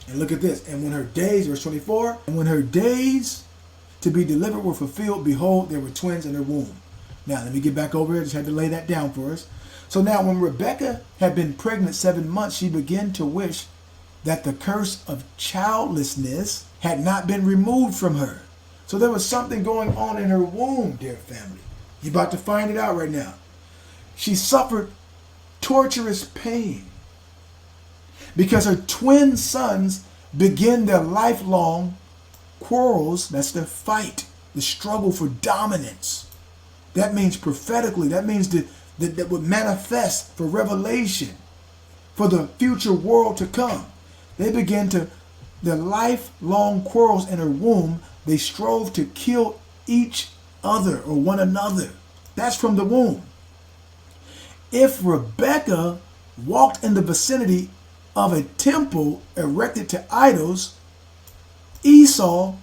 And look at this. And when her days, verse 24, and when her days to be delivered were fulfilled, behold, there were twins in her womb. Now, let me get back over here. Just had to lay that down for us. So now, when Rebekah had been pregnant 7 months, she began to wish that the curse of childlessness had not been removed from her. So there was something going on in her womb, dear family. You're about to find it out right now. She suffered torturous pain because her twin sons began their lifelong quarrels. That's their fight, the struggle for dominance. That means prophetically. That means that would manifest for revelation, for the future world to come. They began their lifelong quarrels in her womb. They strove to kill each other or one another. That's from the womb. If Rebekah walked in the vicinity of a temple erected to idols, Esau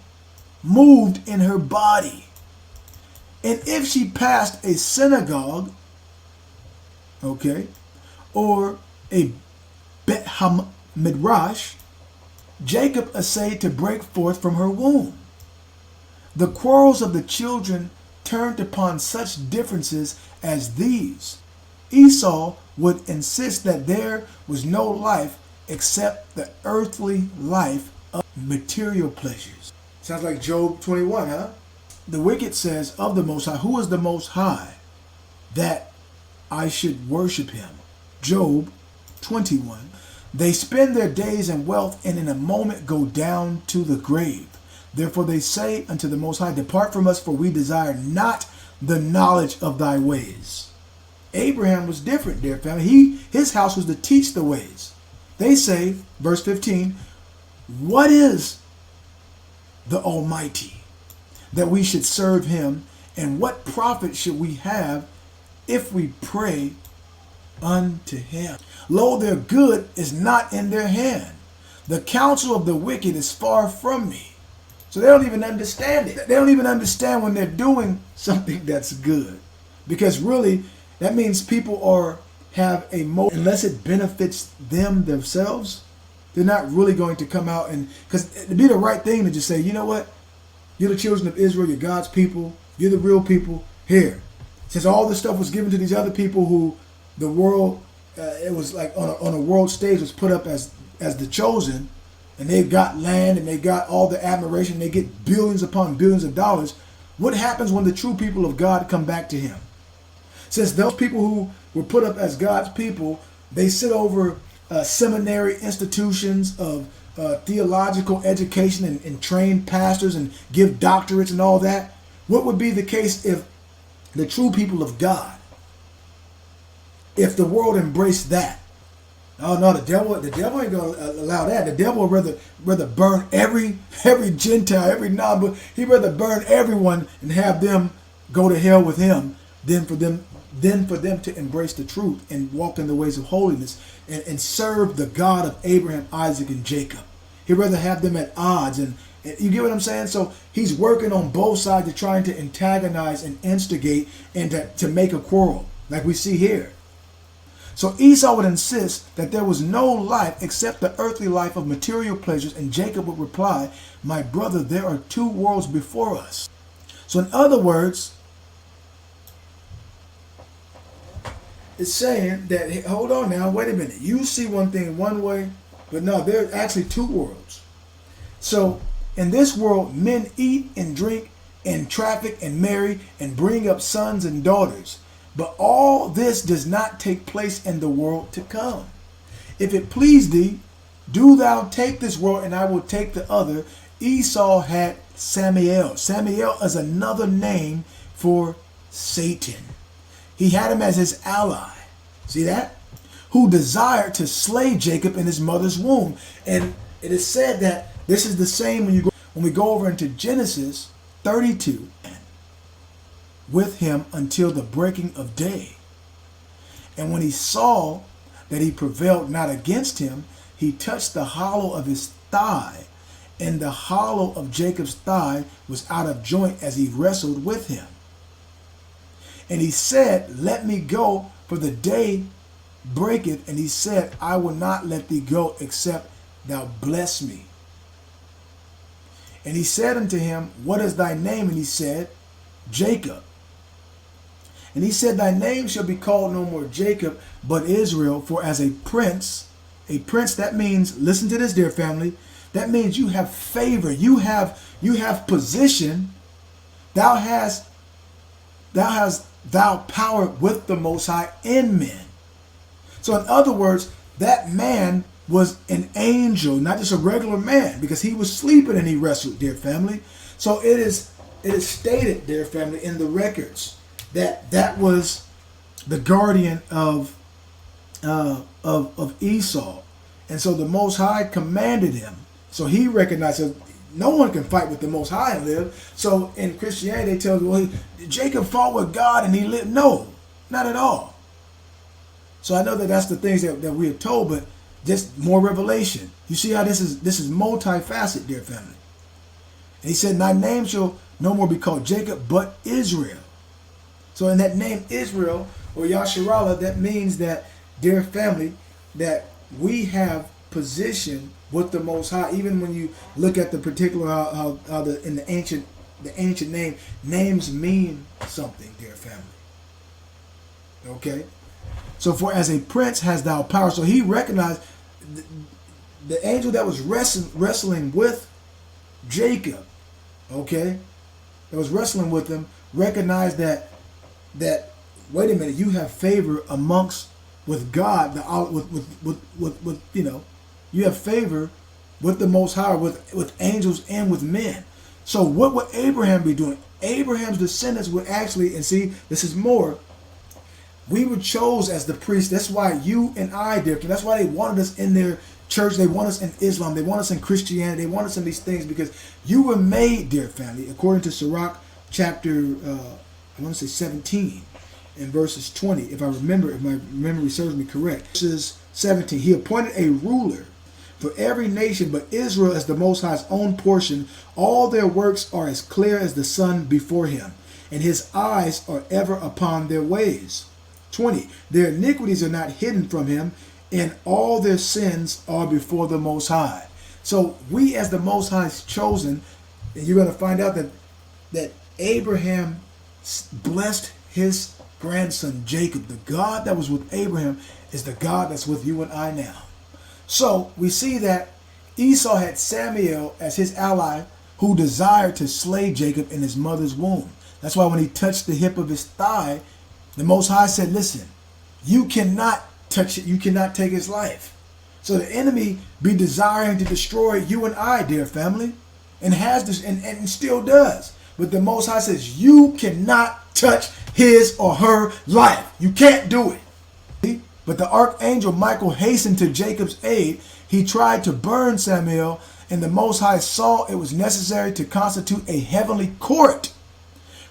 moved in her body. And if she passed a synagogue, okay, or a Bet Midrash, Jacob essayed to break forth from her womb. The quarrels of the children turned upon such differences as these. Esau would insist that there was no life except the earthly life of material pleasures. Sounds like Job 21, huh? The wicked says of the Most High, who is the Most High, that I should worship him? Job 21. They spend their days in wealth and in a moment go down to the grave. Therefore they say unto the Most High, depart from us, for we desire not the knowledge of thy ways. Abraham was different, dear family. His house was to teach the ways. They say, verse 15, what is the Almighty, that we should serve him? And what profit should we have if we pray unto him? Lo, their good is not in their hand. The counsel of the wicked is far from me. So they don't even understand it. They don't even understand when they're doing something that's good. Because really, that means people have a motive. Unless it benefits them themselves, they're not really going to come out and, because it'd be the right thing to just say, you know what? You're the children of Israel, you're God's people, you're the real people. Here, since all this stuff was given to these other people who the world, it was like on a world stage was put up as the chosen, and they've got land and they got all the admiration, they get billions upon billions of dollars. What happens when the true people of God come back to him? Since those people who were put up as God's people, they sit over seminary institutions of theological education and train pastors and give doctorates and all that. What would be the case if the true people of God, if the world embraced that? Oh no, the devil ain't gonna allow that. The devil would rather burn every Gentile, every non, he'd rather burn everyone and have them go to hell with him than for them to embrace the truth and walk in the ways of holiness and serve the God of Abraham, Isaac, and Jacob. He'd rather have them at odds. And you get what I'm saying? So he's working on both sides of trying to antagonize and instigate and to make a quarrel, like we see here. So Esau would insist that there was no life except the earthly life of material pleasures, and Jacob would reply, my brother, there are two worlds before us. So in other words, it's saying that, hold on now, wait a minute. You see one thing one way, but no, there are actually two worlds. So in this world, men eat and drink and traffic and marry and bring up sons and daughters. But all this does not take place in the world to come. If it please thee, do thou take this world, and I will take the other. Esau had Samael. Samael is another name for Satan. He had him as his ally. See that? Who desired to slay Jacob in his mother's womb. And it is said that this is the same when we go over into Genesis 32. With him until the breaking of day. And when he saw that he prevailed not against him, he touched the hollow of his thigh, and the hollow of Jacob's thigh was out of joint as he wrestled with him. And he said, let me go, for the day breaketh. And he said, I will not let thee go, except thou bless me. And he said unto him, what is thy name? And he said, Jacob. And he said, thy name shall be called no more Jacob, but Israel, for as a prince, that means, listen to this, dear family, that means you have favor, you have position, thou hast power with the Most High in men. So in other words, that man was an angel, not just a regular man, because he was sleeping and he wrestled, dear family. So it is stated, dear family, in the records that was the guardian of Esau. And so the Most High commanded him. So he recognized that no one can fight with the Most High and live. So in Christianity, they tell you, well, Jacob fought with God and he lived. No, not at all. So I know that that's the things that we are told, but just more revelation. You see how this is multifaceted, dear family. And he said, thy name shall no more be called Jacob, but Israel. So in that name Israel, or Yasharallah, that means that, dear family, that we have position with the Most High. Even when you look at the particular how in the ancient names mean something, dear family. Okay, so for as a prince has thou power. So he recognized the angel that was wrestling with Jacob. Okay, that was wrestling with him. Recognized that wait a minute, you have favor amongst with God, with you know, you have favor with the Most High, with angels and with men. So what would Abraham be doing? Abraham's descendants would actually, and see, this is more, we were chose as the priest. That's why you and I, dear, that's why they wanted us in their church. They want us in Islam. They want us in Christianity. They want us in these things because you were made, dear family, according to Sirach chapter, I want to say 17. In verses 20, if my memory serves me correct. Verses 17, he appointed a ruler for every nation, but Israel as the Most High's own portion. All their works are as clear as the sun before him, and his eyes are ever upon their ways. 20, their iniquities are not hidden from him, and all their sins are before the Most High. So we as the Most High's chosen, and you're going to find out that Abraham blessed his grandson Jacob. The God that was with Abraham is the God that's with you and I now. So we see that Esau had Samuel as his ally who desired to slay Jacob in his mother's womb. That's why when he touched the hip of his thigh, the Most High said, listen, you cannot touch it. You cannot take his life. So the enemy be desiring to destroy you and I, dear family, and has this and still does. But the Most High says you cannot touch his or her life. You can't do it. See? But the archangel Michael hastened to Jacob's aid. He tried to burn Samuel, and the Most High saw it was necessary to constitute a heavenly court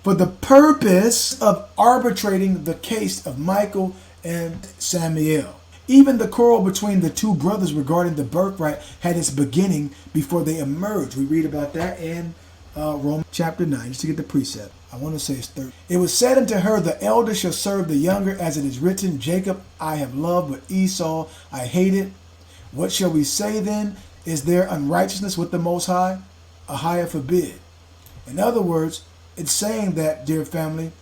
for the purpose of arbitrating the case of Michael and Samuel. Even the quarrel between the two brothers regarding the birthright had its beginning before they emerged. We read about that in Romans chapter 9, just to get the precept. I want to say it's 30. It was said unto her, the elder shall serve the younger, as it is written, Jacob I have loved, but Esau I hated. What shall we say then? Is there unrighteousness with the Most High? Ahia forbid. In other words, it's saying that, dear family,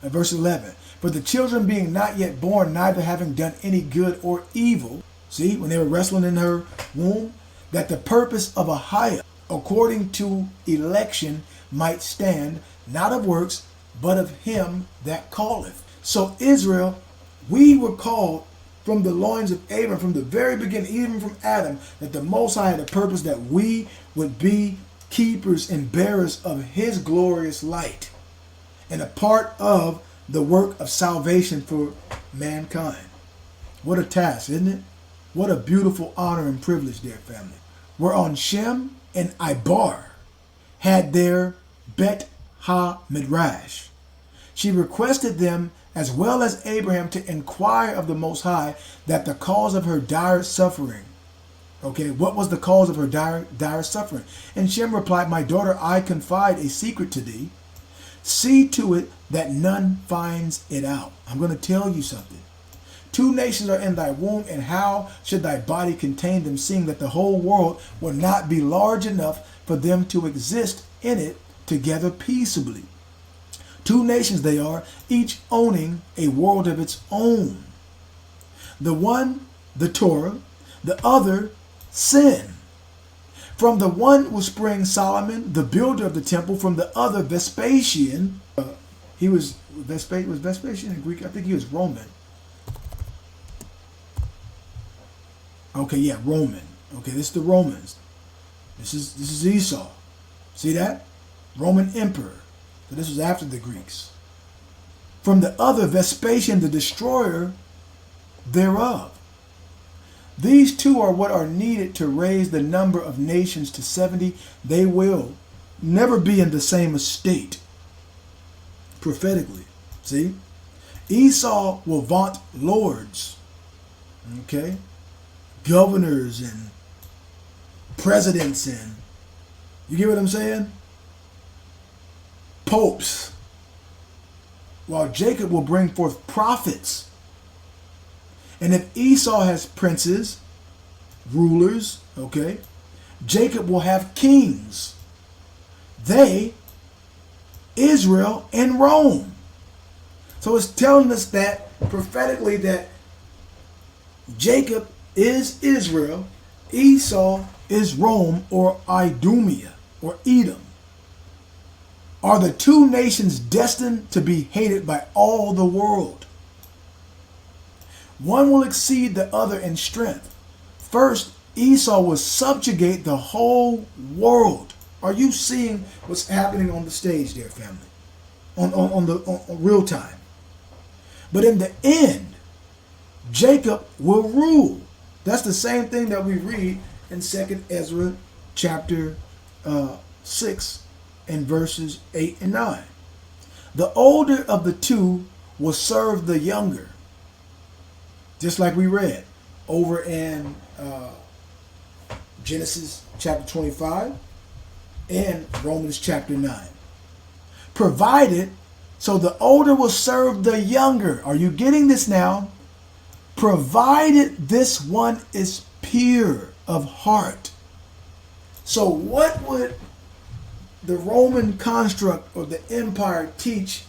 in verse 11, for the children being not yet born, neither having done any good or evil, see, when they were wrestling in her womb, that the purpose of Ahia, according to election, might stand, not of works, but of him that calleth. So Israel, we were called from the loins of Abraham, from the very beginning, even from Adam, that the Most High had a purpose that we would be keepers and bearers of his glorious light and a part of the work of salvation for mankind. What a task, isn't it? What a beautiful honor and privilege, dear family. Whereon Shem and Ibar had their Bet Ha Midrash. She requested them, as well as Abraham, to inquire of the Most High that the cause of her dire suffering. Okay, what was the cause of her dire suffering? And Shem replied, my daughter, I confide a secret to thee. See to it that none finds it out. I'm going to tell you something. 2 nations are in thy womb, and how should thy body contain them, seeing that the whole world will not be large enough for them to exist in it together peaceably? 2 nations they are, each owning a world of its own. The one, the Torah, the other, sin. From the one will spring Solomon, the builder of the temple. From the other, Vespasian. Was Vespasian in Greek? I think he was Roman. Okay, yeah, Roman. Okay, this is the Romans. This is Esau. See that? Roman emperor. So this was after the Greeks. From the other, Vespasian, the destroyer thereof. These 2 are what are needed to raise the number of nations to 70. They will never be in the same estate. Prophetically. See? Esau will vaunt lords. Okay? Governors and presidents and, you get what I'm saying? Popes. While Jacob will bring forth prophets. And if Esau has princes, rulers, okay, Jacob will have kings. They, Israel, and Rome. So it's telling us that prophetically that Jacob is Israel, Esau is Rome, or Idumea, or Edom. Are the 2 nations destined to be hated by all the world? One will exceed the other in strength. First, Esau will subjugate the whole world. Are you seeing what's happening on the stage there, family? On real time. But in the end, Jacob will rule. That's the same thing that we read in 2 Ezra chapter 6 and verses 8 and 9. The older of the 2 will serve the younger. Just like we read over in Genesis chapter 25 and Romans chapter 9. Provided, so the older will serve the younger. Are you getting this now? Provided this one is pure of heart. So what would the Roman construct or the empire teach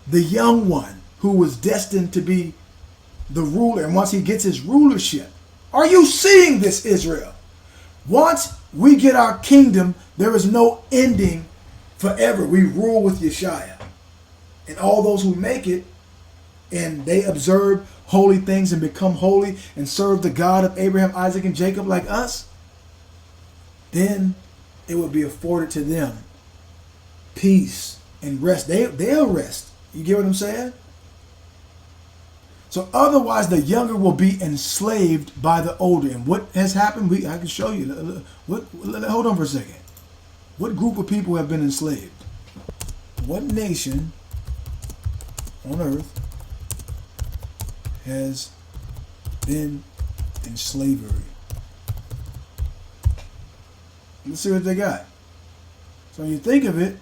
the young one who was destined to be the ruler, and once he gets his rulership? Are you seeing this, Israel? Once we get our kingdom, there is no ending forever. We rule with Yeshua. And all those who make it, and they observe holy things and become holy and serve the God of Abraham, Isaac, and Jacob like us, then it will be afforded to them peace and rest. They'll rest. You get what I'm saying? So otherwise, the younger will be enslaved by the older. And what has happened? I can show you. Hold on for a second. What group of people have been enslaved? What nation on earth has been in slavery? Let's see what they got. So when you think of it,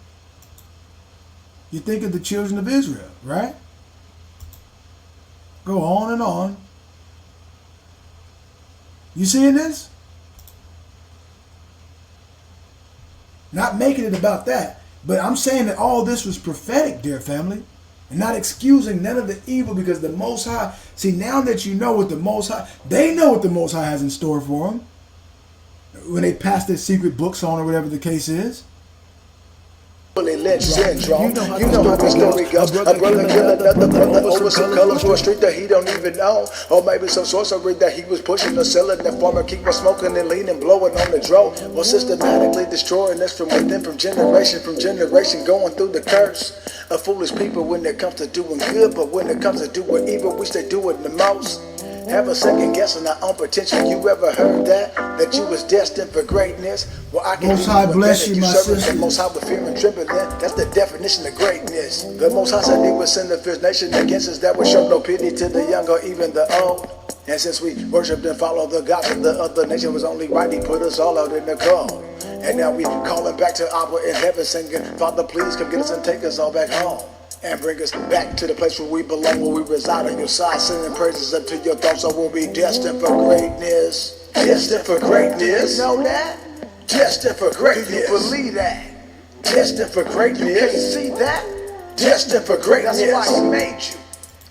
you think of the children of Israel, right? Go on and on. You seeing this? Not making it about that, but I'm saying that all this was prophetic, dear family, and not excusing none of the evil, because the Most High, see, now that you know what the Most High, they know what the Most High has in store for them when they pass their secret books on, or whatever the case is. Lynch syndrome. You know how the story goes. A brother kill another brother over some color for a street that he don't even know, or maybe some sorcery that he was pushing or selling. That farmer keep on smoking and leaning, blowing on the dro, or systematically destroying us from within, from generation, going through the curse of foolish people when it comes to doing good, but when it comes to doing evil, we stay doing the most. Have a second guess on our own potential. You ever heard that you was destined for greatness? Well, I can Most High bless you, my sister. The Most High with fear and trembling. That's the definition of greatness. The Most High said he would send the fierce nation against us that would show no pity to the young or even the old. And since we worshiped and followed the gods of the other nation, was only right he put us all out in the cold. And now we calling back to Abba in heaven, singing, Father, please come get us and take us all back home. and bring us back to the place where we belong, where we reside on your side, sending praises up to your thoughts, so we'll be destined for greatness. Destined for greatness. You know that? Destined for greatness. Do you believe that? Destined for greatness. Can you see that? Destined for greatness. That's why he made you.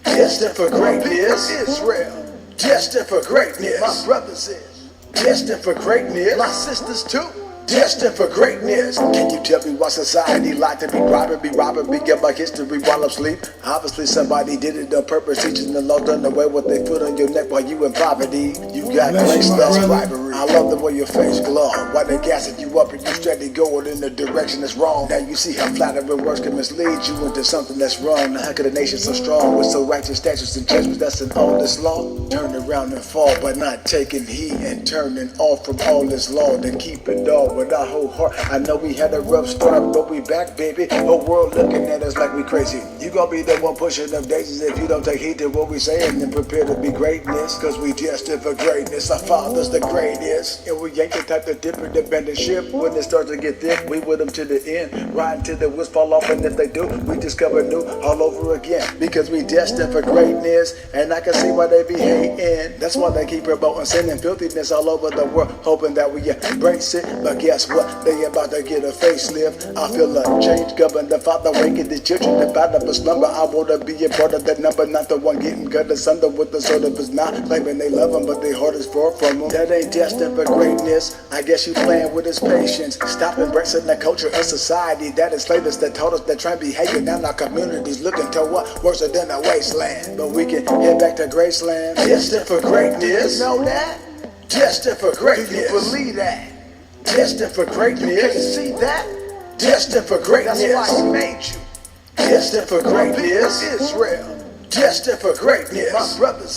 Destined for greatness. Israel. Destined for greatness. My brothers is. Destined for greatness. My sisters too. Destined for greatness. Can you tell me why society like to be robbing, get my history while I'm asleep? Obviously somebody did it on purpose, teaching the law done away with their foot on your neck while you in poverty. You got grace, that's bribery. I love the way your face glow. Why they gassing you up and you steady going in the direction that's wrong. Now you see how flattering words can mislead you into something that's wrong. Now how could a nation so strong with so righteous statutes and judgments that's in all this law? Turn around and fall by not taking heed and turning off from all this law, then keep it all with our whole heart. I know we had a rough start, but we back, baby. Whole world looking at us like we crazy. You gonna be the one pushing them daisies if you don't take heed to what we saying and prepare to be greatness. Cause we destined for greatness. Our Father's the greatest. And we ain't the type to dip in the bending ship. When it starts to get thick, we with them to the end. Riding till the wheels fall off, and if they do, we discover new all over again. Because we destined for greatness, and I can see why they be hating. That's why they keep promoting sin and filthiness all over the world, hoping that we embrace it. But guess what? They about to get a facelift. I feel a change coming. The Father waking the children up out of a slumber. I wanna be a part of that number, not the one getting cut asunder with the sword of his mouth. Claiming they love him, but their heart is far from him. That ain't destined for greatness. I guess you playing with his patience. Stop embracing the culture of society that enslaved us, that taught us that trained behavior. Now our communities looking to what? Worse than a wasteland. But we can head back to Graceland. Destined for greatness. You know that? Destined for greatness. Do you believe that? Destined for greatness. Can you see that? Destined for greatness. That's why he made you. Destined for greatness. Israel. Destined for greatness. My brothers.